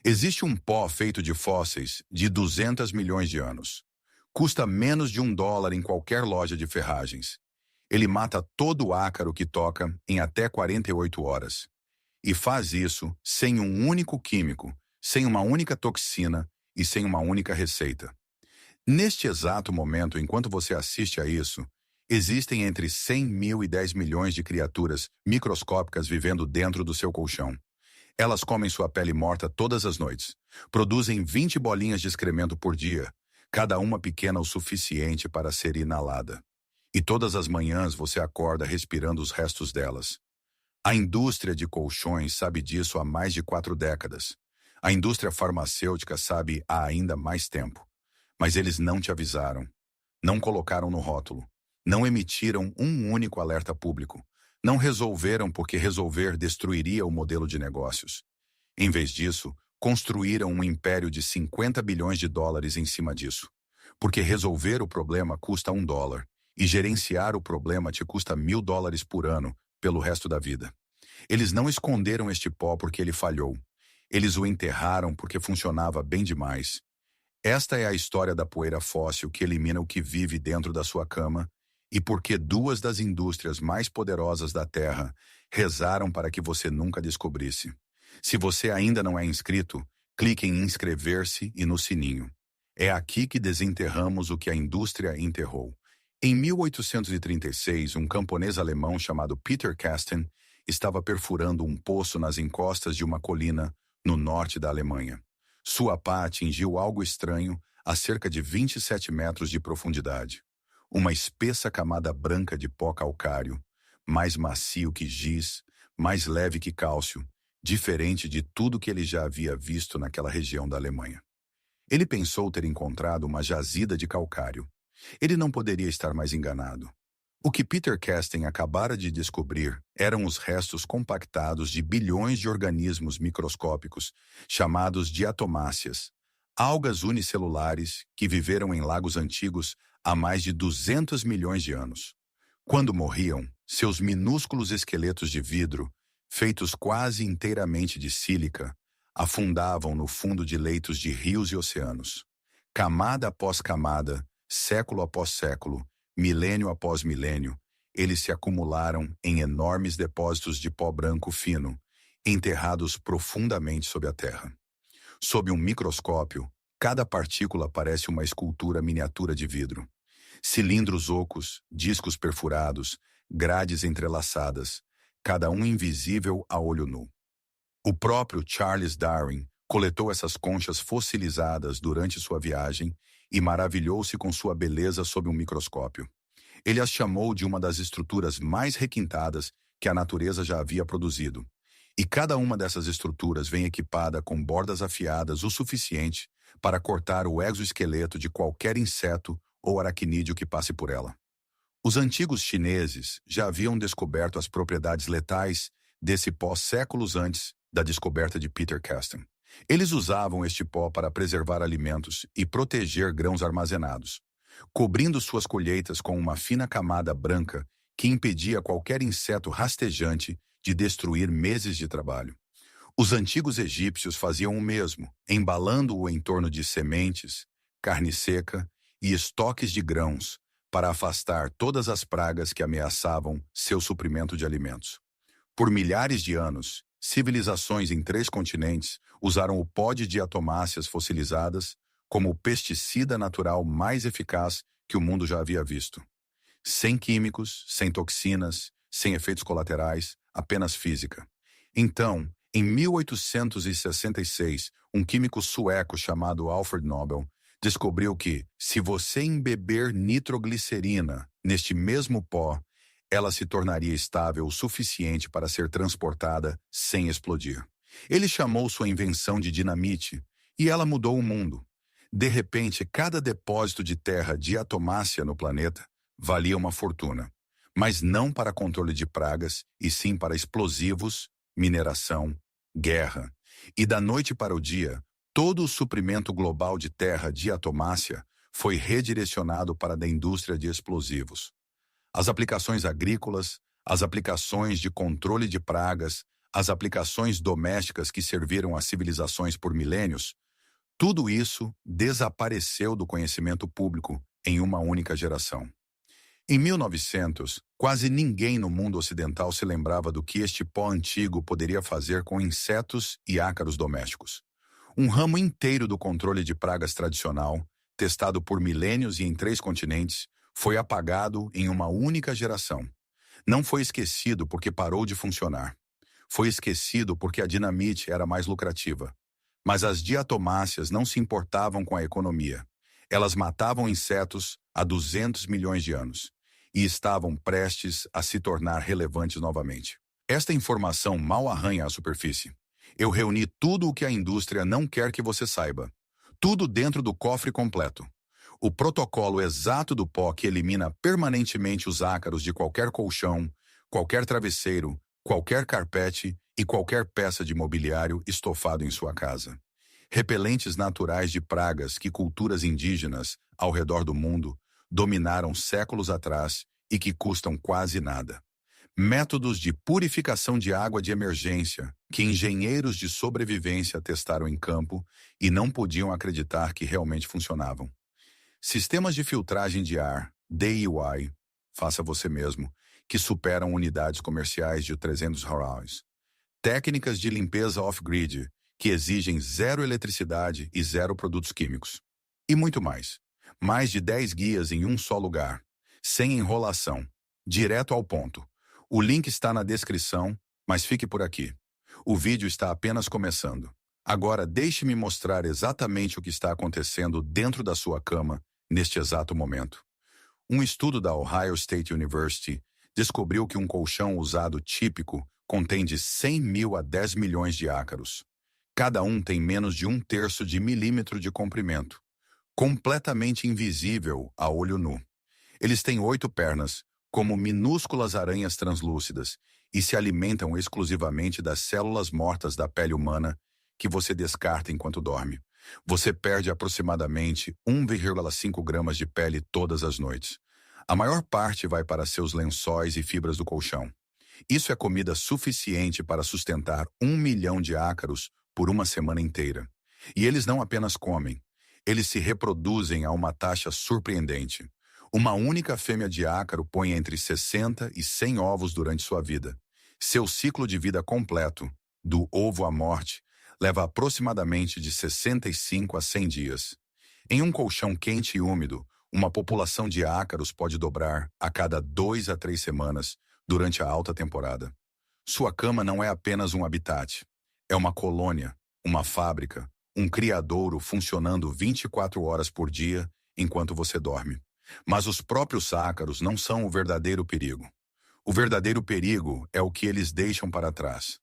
Existe um pó feito de fósseis de 200 milhões de anos. Custa menos de $1 em qualquer loja de ferragens. Ele mata todo o ácaro que toca em até 48 horas. E faz isso sem um único químico, sem uma única toxina e sem uma única receita. Neste exato momento, enquanto você assiste a isso, existem entre 100 mil e 10 milhões de criaturas microscópicas vivendo dentro do seu colchão. Elas comem sua pele morta todas as noites. Produzem 20 bolinhas de excremento por dia, cada uma pequena o suficiente para ser inalada. E todas as manhãs você acorda respirando os restos delas. A indústria de colchões sabe disso há mais de 4 décadas. A indústria farmacêutica sabe há ainda mais tempo. Mas eles não te avisaram. Não colocaram no rótulo. Não emitiram um único alerta público. Não resolveram porque resolver destruiria o modelo de negócios. Em vez disso, construíram um império de 50 bilhões de dólares em cima disso. Porque resolver o problema custa $1 e gerenciar o problema te custa $1.000 por ano pelo resto da vida. Eles não esconderam este pó porque ele falhou. Eles o enterraram porque funcionava bem demais. Esta é a história da poeira fóssil que elimina o que vive dentro da sua cama e porque 2 das indústrias mais poderosas da Terra rezaram para que você nunca descobrisse. Se você ainda não é inscrito, clique em inscrever-se e no sininho. É aqui que desenterramos o que a indústria enterrou. Em 1836, um camponês alemão chamado Peter Carsten estava perfurando um poço nas encostas de uma colina no norte da Alemanha. Sua pá atingiu algo estranho a cerca de 27 metros de profundidade. Uma espessa camada branca de pó calcário, mais macio que giz, mais leve que cálcio, diferente de tudo que ele já havia visto naquela região da Alemanha. Ele pensou ter encontrado uma jazida de calcário. Ele não poderia estar mais enganado. O que Peter Carsten acabara de descobrir eram os restos compactados de bilhões de organismos microscópicos, chamados diatomáceas, algas unicelulares que viveram em lagos antigos há mais de 200 milhões de anos. Quando morriam, seus minúsculos esqueletos de vidro, feitos quase inteiramente de sílica, afundavam no fundo de leitos de rios e oceanos. Camada após camada, século após século, milênio após milênio, eles se acumularam em enormes depósitos de pó branco fino, enterrados profundamente sob a terra. Sob um microscópio, cada partícula parece uma escultura miniatura de vidro. Cilindros ocos, discos perfurados, grades entrelaçadas, cada um invisível a olho nu. O próprio Charles Darwin coletou essas conchas fossilizadas durante sua viagem e maravilhou-se com sua beleza sob um microscópio. Ele as chamou de uma das estruturas mais requintadas que a natureza já havia produzido. E cada uma dessas estruturas vem equipada com bordas afiadas o suficiente para cortar o exoesqueleto de qualquer inseto ou aracnídeo que passe por ela. Os antigos chineses já haviam descoberto as propriedades letais desse pó séculos antes da descoberta de Peter Carsten. Eles usavam este pó para preservar alimentos e proteger grãos armazenados, cobrindo suas colheitas com uma fina camada branca que impedia qualquer inseto rastejante de destruir meses de trabalho. Os antigos egípcios faziam o mesmo, embalando-o em torno de sementes, carne seca e estoques de grãos para afastar todas as pragas que ameaçavam seu suprimento de alimentos. Por milhares de anos, civilizações em 3 continentes usaram o pó de diatomáceas fossilizadas como o pesticida natural mais eficaz que o mundo já havia visto. Sem químicos, sem toxinas, sem efeitos colaterais, apenas física. Então, em 1866, um químico sueco chamado Alfred Nobel descobriu que, se você embeber nitroglicerina neste mesmo pó, ela se tornaria estável o suficiente para ser transportada sem explodir. Ele chamou sua invenção de dinamite, e ela mudou o mundo. De repente, cada depósito de terra diatomácea no planeta valia uma fortuna, mas não para controle de pragas, e sim para explosivos, mineração, guerra. E da noite para o dia, todo o suprimento global de terra diatomácea foi redirecionado para a indústria de explosivos. As aplicações agrícolas, as aplicações de controle de pragas, as aplicações domésticas que serviram às civilizações por milênios, tudo isso desapareceu do conhecimento público em uma única geração. Em 1900, quase ninguém no mundo ocidental se lembrava do que este pó antigo poderia fazer com insetos e ácaros domésticos. Um ramo inteiro do controle de pragas tradicional, testado por milênios e em 3 continentes, foi apagado em uma única geração. Não foi esquecido porque parou de funcionar. Foi esquecido porque a dinamite era mais lucrativa. Mas as diatomáceas não se importavam com a economia. Elas matavam insetos há 200 milhões de anos e estavam prestes a se tornar relevantes novamente. Esta informação mal arranha a superfície. Eu reuni tudo o que a indústria não quer que você saiba. Tudo dentro do cofre completo. O protocolo exato do pó que elimina permanentemente os ácaros de qualquer colchão, qualquer travesseiro, qualquer carpete e qualquer peça de mobiliário estofado em sua casa. Repelentes naturais de pragas que culturas indígenas, ao redor do mundo, dominaram séculos atrás e que custam quase nada. Métodos de purificação de água de emergência que engenheiros de sobrevivência testaram em campo e não podiam acreditar que realmente funcionavam. Sistemas de filtragem de ar, DIY, faça você mesmo, que superam unidades comerciais de 300 reais. Técnicas de limpeza off-grid, que exigem zero eletricidade e zero produtos químicos. E muito mais. Mais de 10 guias em um só lugar, sem enrolação, direto ao ponto. O link está na descrição, mas fique por aqui. O vídeo está apenas começando. Agora deixe-me mostrar exatamente o que está acontecendo dentro da sua cama neste exato momento. Um estudo da Ohio State University descobriu que um colchão usado típico contém de 100 mil a 10 milhões de ácaros. Cada um tem menos de 1/3 de milímetro de comprimento, completamente invisível a olho nu. Eles têm 8 pernas, como minúsculas aranhas translúcidas, e se alimentam exclusivamente das células mortas da pele humana que você descarta enquanto dorme. Você perde aproximadamente 1,5 gramas de pele todas as noites. A maior parte vai para seus lençóis e fibras do colchão. Isso é comida suficiente para sustentar 1 milhão de ácaros por uma semana inteira. E eles não apenas comem, eles se reproduzem a uma taxa surpreendente. Uma única fêmea de ácaro põe entre 60 e 100 ovos durante sua vida. Seu ciclo de vida completo, do ovo à morte, leva aproximadamente de 65 a 100 dias. Em um colchão quente e úmido, uma população de ácaros pode dobrar a cada 2 a 3 semanas durante a alta temporada. Sua cama não é apenas um habitat. É uma colônia, uma fábrica, um criadouro funcionando 24 horas por dia enquanto você dorme. Mas os próprios ácaros não são o verdadeiro perigo. O verdadeiro perigo é o que eles deixam para trás.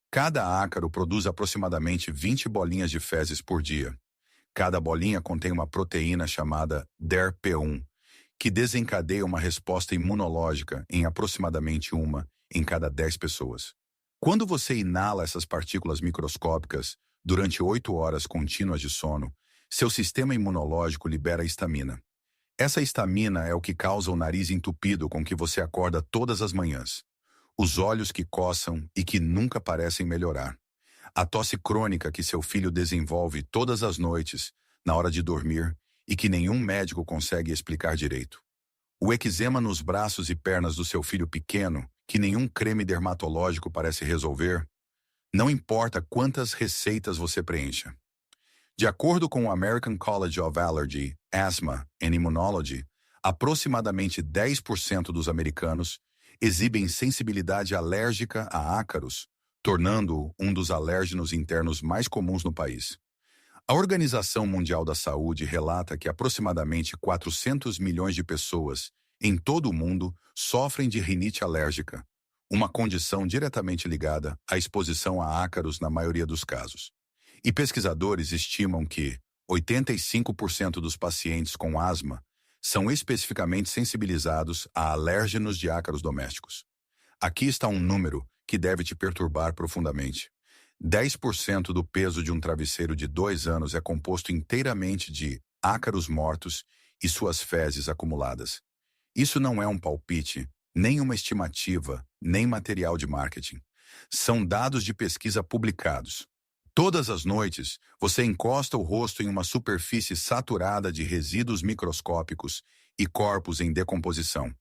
Cada ácaro produz aproximadamente 20 bolinhas de fezes por dia. Cada bolinha contém uma proteína chamada DERP1, que desencadeia uma resposta imunológica em aproximadamente 1 em cada 10 pessoas. Quando você inala essas partículas microscópicas durante 8 horas contínuas de sono, seu sistema imunológico libera histamina. Essa histamina é o que causa o nariz entupido com que você acorda todas as manhãs, os olhos que coçam e que nunca parecem melhorar, a tosse crônica que seu filho desenvolve todas as noites, na hora de dormir, e que nenhum médico consegue explicar direito. O eczema nos braços e pernas do seu filho pequeno, que nenhum creme dermatológico parece resolver. Não importa quantas receitas você preencha. De acordo com o American College of Allergy, Asthma and Immunology, aproximadamente 10% dos americanos exibem sensibilidade alérgica a ácaros, tornando-o um dos alérgenos internos mais comuns no país. A Organização Mundial da Saúde relata que aproximadamente 400 milhões de pessoas em todo o mundo sofrem de rinite alérgica, uma condição diretamente ligada à exposição a ácaros na maioria dos casos. E pesquisadores estimam que 85% dos pacientes com asma são especificamente sensibilizados a alérgenos de ácaros domésticos. Aqui está um número que deve te perturbar profundamente. 10% do peso de um travesseiro de 2 anos é composto inteiramente de ácaros mortos e suas fezes acumuladas. Isso não é um palpite, nem uma estimativa, nem material de marketing. São dados de pesquisa publicados. Todas as noites, você encosta o rosto em uma superfície saturada de resíduos microscópicos e corpos em decomposição.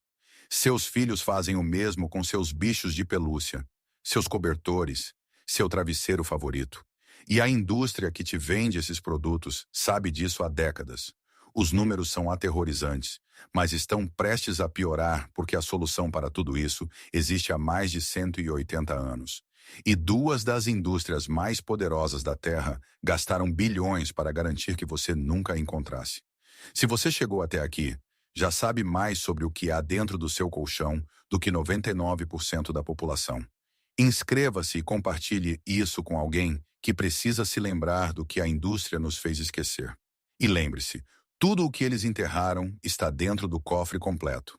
Seus filhos fazem o mesmo com seus bichos de pelúcia, seus cobertores, seu travesseiro favorito. E a indústria que te vende esses produtos sabe disso há décadas. Os números são aterrorizantes, mas estão prestes a piorar porque a solução para tudo isso existe há mais de 180 anos. E duas das indústrias mais poderosas da Terra gastaram bilhões para garantir que você nunca a encontrasse. Se você chegou até aqui, já sabe mais sobre o que há dentro do seu colchão do que 99% da população. Inscreva-se e compartilhe isso com alguém que precisa se lembrar do que a indústria nos fez esquecer. E lembre-se, tudo o que eles enterraram está dentro do cofre completo.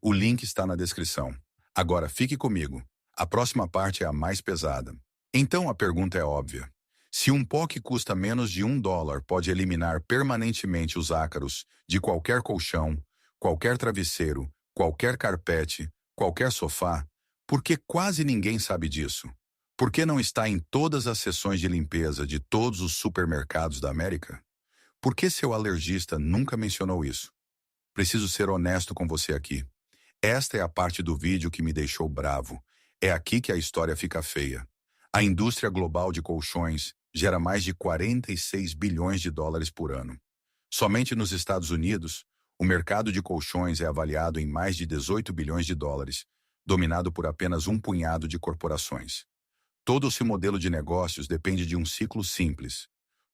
O link está na descrição. Agora fique comigo. A próxima parte é a mais pesada. Então a pergunta é óbvia. Se um pó que custa menos de $1 pode eliminar permanentemente os ácaros de qualquer colchão, qualquer travesseiro, qualquer carpete, qualquer sofá, por que quase ninguém sabe disso? Por que não está em todas as seções de limpeza de todos os supermercados da América? Por que seu alergista nunca mencionou isso? Preciso ser honesto com você aqui. Esta é a parte do vídeo que me deixou bravo. É aqui que a história fica feia. A indústria global de colchões gera mais de 46 bilhões de dólares por ano. Somente nos Estados Unidos, o mercado de colchões é avaliado em mais de 18 bilhões de dólares, dominado por apenas um punhado de corporações. Todo esse modelo de negócios depende de um ciclo simples.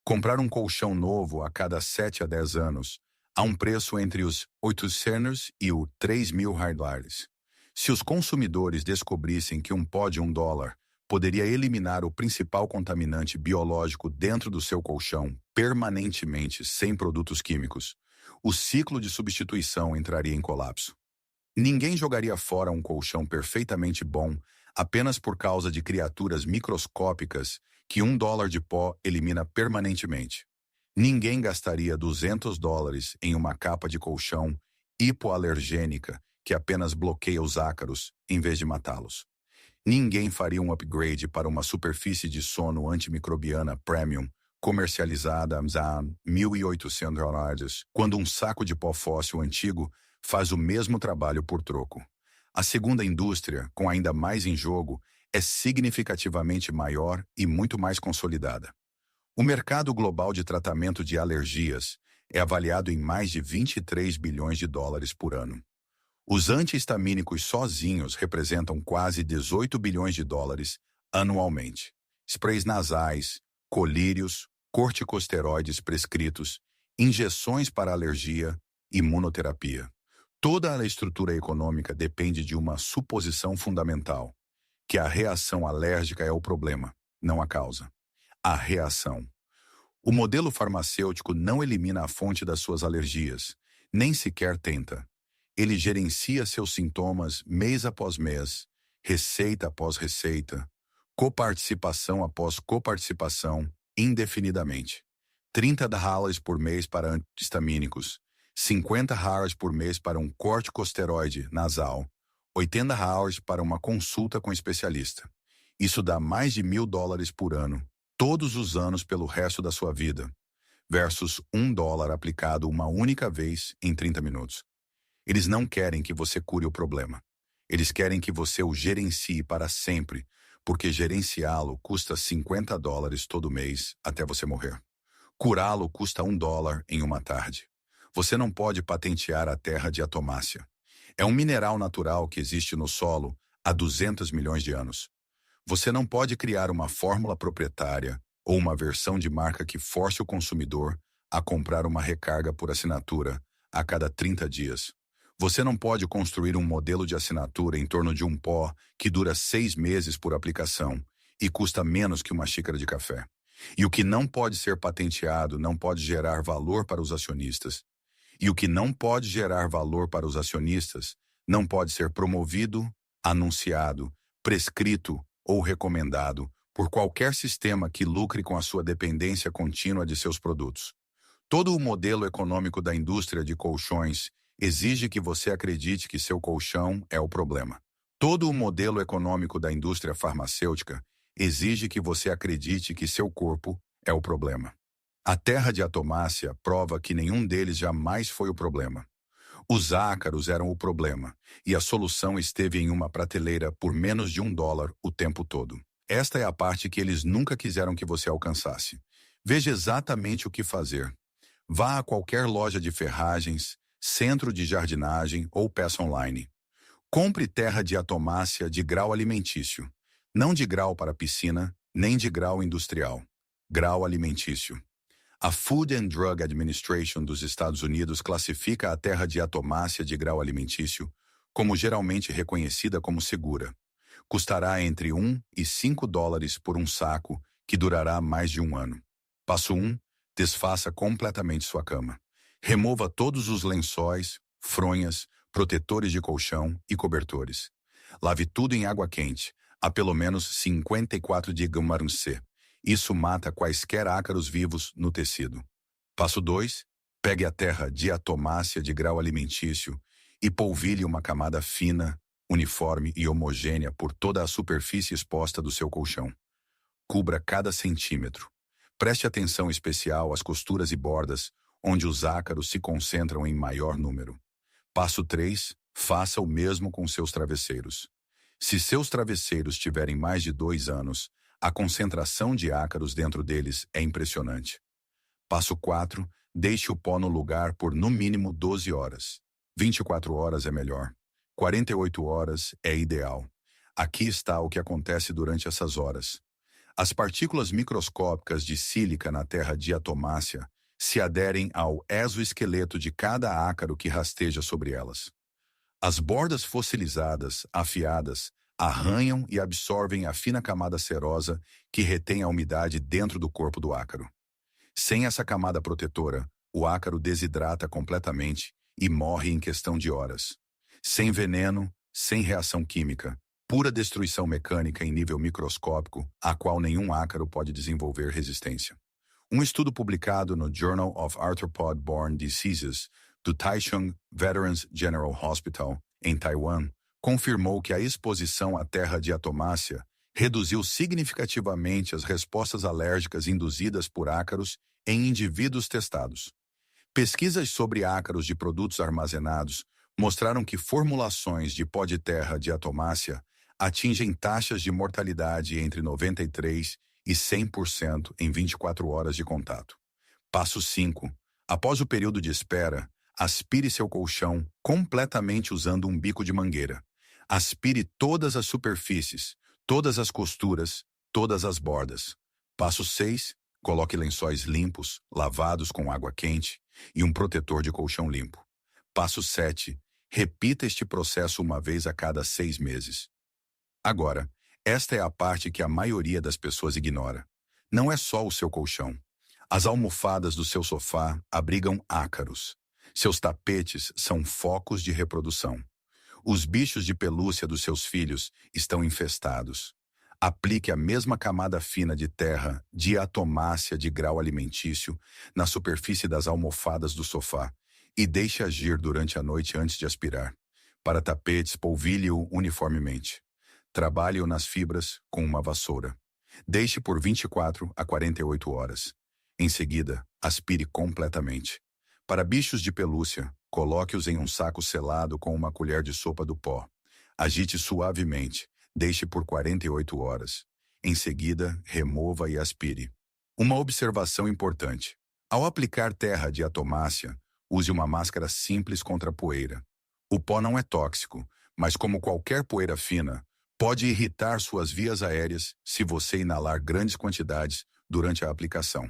Comprar um colchão novo a cada 7 a 10 anos, a um preço entre os $800 e os $3.000. Se os consumidores descobrissem que um pó de $1 poderia eliminar o principal contaminante biológico dentro do seu colchão permanentemente sem produtos químicos, o ciclo de substituição entraria em colapso. Ninguém jogaria fora um colchão perfeitamente bom apenas por causa de criaturas microscópicas que $1 de pó elimina permanentemente. Ninguém gastaria $200 em uma capa de colchão hipoalergênica que apenas bloqueia os ácaros em vez de matá-los. Ninguém faria um upgrade para uma superfície de sono antimicrobiana premium comercializada a $1.800 quando um saco de pó fóssil antigo faz o mesmo trabalho por troco. A segunda indústria, com ainda mais em jogo, é significativamente maior e muito mais consolidada. O mercado global de tratamento de alergias é avaliado em mais de 23 bilhões de dólares por ano. Os antihistamínicos sozinhos representam quase 18 bilhões de dólares anualmente. Sprays nasais, colírios, corticosteroides prescritos, injeções para alergia, imunoterapia. Toda a estrutura econômica depende de uma suposição fundamental, que a reação alérgica é o problema, não a causa. A reação. O modelo farmacêutico não elimina a fonte das suas alergias, nem sequer tenta. Ele gerencia seus sintomas mês após mês, receita após receita, coparticipação após coparticipação, indefinidamente. $30 por mês para antihistamínicos, $50 por mês para um corticosteroide nasal, $80 para uma consulta com especialista. Isso dá mais de $1.000 por ano, todos os anos pelo resto da sua vida, versus $1 aplicado uma única vez em 30 minutos. Eles não querem que você cure o problema. Eles querem que você o gerencie para sempre, porque gerenciá-lo custa $50 todo mês até você morrer. Curá-lo custa $1 em uma tarde. Você não pode patentear a terra de atomácia. É um mineral natural que existe no solo há 200 milhões de anos. Você não pode criar uma fórmula proprietária ou uma versão de marca que force o consumidor a comprar uma recarga por assinatura a cada 30 dias. Você não pode construir um modelo de assinatura em torno de um pó que dura 6 meses por aplicação e custa menos que uma xícara de café. E o que não pode ser patenteado não pode gerar valor para os acionistas. E o que não pode gerar valor para os acionistas não pode ser promovido, anunciado, prescrito ou recomendado por qualquer sistema que lucre com a sua dependência contínua de seus produtos. Todo o modelo econômico da indústria de colchões exige que você acredite que seu colchão é o problema, Todo o modelo econômico da indústria farmacêutica exige que você acredite que seu corpo é o problema. A terra de Atomácia prova que nenhum deles jamais foi o problema. Os ácaros eram o problema, e a solução esteve em uma prateleira por menos de $1 o tempo todo. Esta é a parte que eles nunca quiseram que você alcançasse. Veja exatamente o que fazer. Vá a qualquer loja de ferragens, centro de jardinagem ou peça online. Compre terra de Atomácia de grau alimentício, não de grau para piscina, nem de grau industrial. Grau alimentício. A Food and Drug Administration dos Estados Unidos classifica a terra de Atomácia de grau alimentício como geralmente reconhecida como segura. Custará entre $1 e $5 por um saco que durará mais de um ano. Passo 1. Desfaça completamente sua cama. Remova todos os lençóis, fronhas, protetores de colchão e cobertores. Lave tudo em água quente, a pelo menos 54 degrees C. Isso mata quaisquer ácaros vivos no tecido. Passo 2. Pegue a terra de Atomácia de grau alimentício e polvilhe uma camada fina, uniforme e homogênea por toda a superfície exposta do seu colchão. Cubra cada centímetro. Preste atenção especial às costuras e bordas, onde os ácaros se concentram em maior número. Passo 3. Faça o mesmo com seus travesseiros. Se seus travesseiros tiverem mais de 2 anos, a concentração de ácaros dentro deles é impressionante. Passo 4. Deixe o pó no lugar por no mínimo 12 horas. 24 horas é melhor. 48 horas é ideal. Aqui está o que acontece durante essas horas. As partículas microscópicas de sílica na terra de Atomácia se aderem ao exoesqueleto de cada ácaro que rasteja sobre elas. As bordas fossilizadas, afiadas, arranham e absorvem a fina camada cerosa que retém a umidade dentro do corpo do ácaro. Sem essa camada protetora, o ácaro desidrata completamente e morre em questão de horas. Sem veneno, sem reação química, pura destruição mecânica em nível microscópico, a qual nenhum ácaro pode desenvolver resistência. Um estudo publicado no Journal of Arthropod-Borne Diseases do Taichung Veterans General Hospital, em Taiwan, confirmou que a exposição à terra de Atomácia reduziu significativamente as respostas alérgicas induzidas por ácaros em indivíduos testados. Pesquisas sobre ácaros de produtos armazenados mostraram que formulações de pó de terra de Atomácia atingem taxas de mortalidade entre 93% e 100% em 24 horas de contato. Passo 5. Após o período de espera, aspire seu colchão completamente usando um bico de mangueira. Aspire todas as superfícies, todas as costuras, todas as bordas. Passo 6. Coloque lençóis limpos, lavados com água quente e um protetor de colchão limpo. Passo 7. Repita este processo uma vez a cada 6 meses. Agora, esta é a parte que a maioria das pessoas ignora. Não é só o seu colchão. As almofadas do seu sofá abrigam ácaros. Seus tapetes são focos de reprodução. Os bichos de pelúcia dos seus filhos estão infestados. Aplique a mesma camada fina de terra de Atomácia de grau alimentício na superfície das almofadas do sofá e deixe agir durante a noite antes de aspirar. Para tapetes, polvilhe-o uniformemente. Trabalhe-o nas fibras com uma vassoura. Deixe por 24 a 48 horas. Em seguida, aspire completamente. Para bichos de pelúcia, coloque-os em um saco selado com uma colher de sopa do pó. Agite suavemente. Deixe por 48 horas. Em seguida, remova e aspire. Uma observação importante. Ao aplicar terra de Atomácia, use uma máscara simples contra a poeira. O pó não é tóxico, mas como qualquer poeira fina, pode irritar suas vias aéreas se você inalar grandes quantidades durante a aplicação.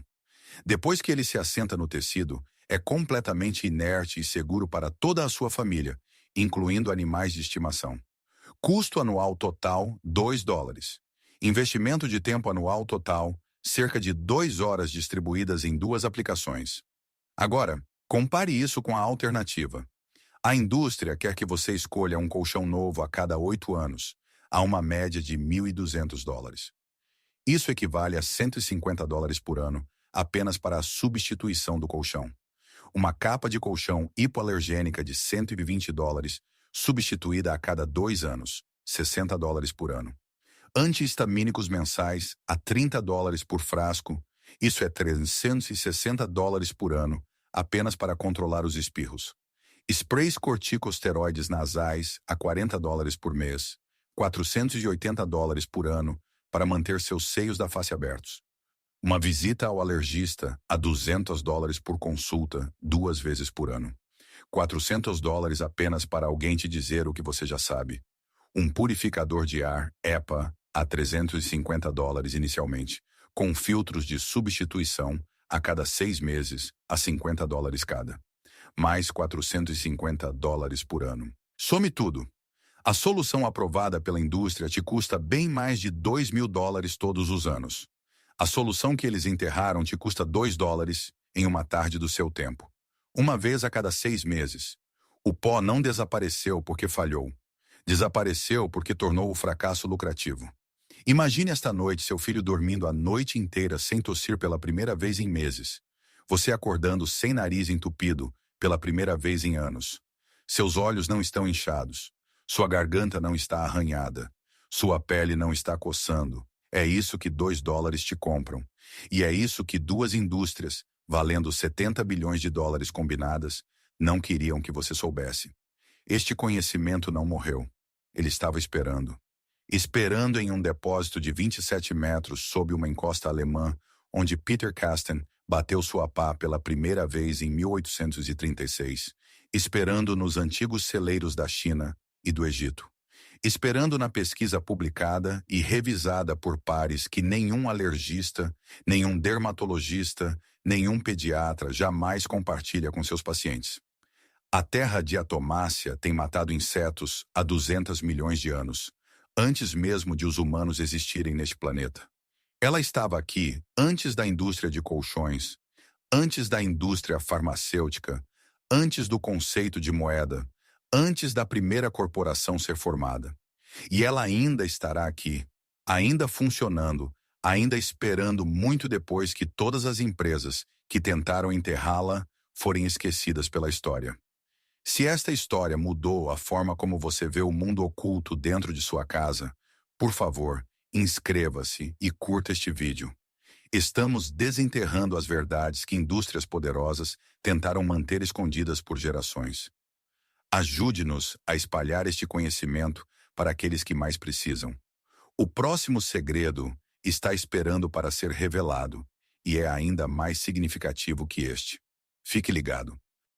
Depois que ele se assenta no tecido, é completamente inerte e seguro para toda a sua família, incluindo animais de estimação. Custo anual total, $2. Investimento de tempo anual total, cerca de 2 horas distribuídas em 2 aplicações. Agora, compare isso com a alternativa. A indústria quer que você escolha um colchão novo a cada 8 anos, a uma média de $1.200. Isso equivale a $150 por ano, apenas para a substituição do colchão. Uma capa de colchão hipoalergênica de $120, substituída a cada 2 anos, $60 por ano. Antihistamínicos mensais a $30 por frasco, isso é $360 por ano, apenas para controlar os espirros. Sprays corticosteroides nasais a $40 por mês, $480 por ano, para manter seus seios da face abertos. Uma visita ao alergista a $200 por consulta, 2 vezes por ano. $400 apenas para alguém te dizer o que você já sabe. Um purificador de ar EPA a $350 inicialmente, com filtros de substituição a cada 6 meses a $50 cada. Mais $450 por ano. Some tudo. A solução aprovada pela indústria te custa bem mais de $2.000 todos os anos. A solução que eles enterraram te custa $2 em uma tarde do seu tempo. Uma vez a cada 6 meses. O pó não desapareceu porque falhou. Desapareceu porque tornou o fracasso lucrativo. Imagine esta noite seu filho dormindo a noite inteira sem tossir pela primeira vez em meses. Você acordando sem nariz entupido pela primeira vez em anos. Seus olhos não estão inchados. Sua garganta não está arranhada. Sua pele não está coçando. É isso que $2 te compram. E é isso que 2 indústrias, valendo $70 bilhões combinadas, não queriam que você soubesse. Este conhecimento não morreu. Ele estava esperando. Esperando em um depósito de 27 metros sob uma encosta alemã, onde Peter Carsten bateu sua pá pela primeira vez em 1836. Esperando nos antigos celeiros da China e do Egito. Esperando na pesquisa publicada e revisada por pares que nenhum alergista, nenhum dermatologista, nenhum pediatra jamais compartilha com seus pacientes. A terra diatomácea tem matado insetos há 200 milhões de anos, antes mesmo de os humanos existirem neste planeta. Ela estava aqui antes da indústria de colchões, antes da indústria farmacêutica, antes do conceito de moeda, antes da primeira corporação ser formada. E ela ainda estará aqui, ainda funcionando, ainda esperando muito depois que todas as empresas que tentaram enterrá-la forem esquecidas pela história. Se esta história mudou a forma como você vê o mundo oculto dentro de sua casa, por favor, inscreva-se e curta este vídeo. Estamos desenterrando as verdades que indústrias poderosas tentaram manter escondidas por gerações. Ajude-nos a espalhar este conhecimento para aqueles que mais precisam. O próximo segredo está esperando para ser revelado e é ainda mais significativo que este. Fique ligado.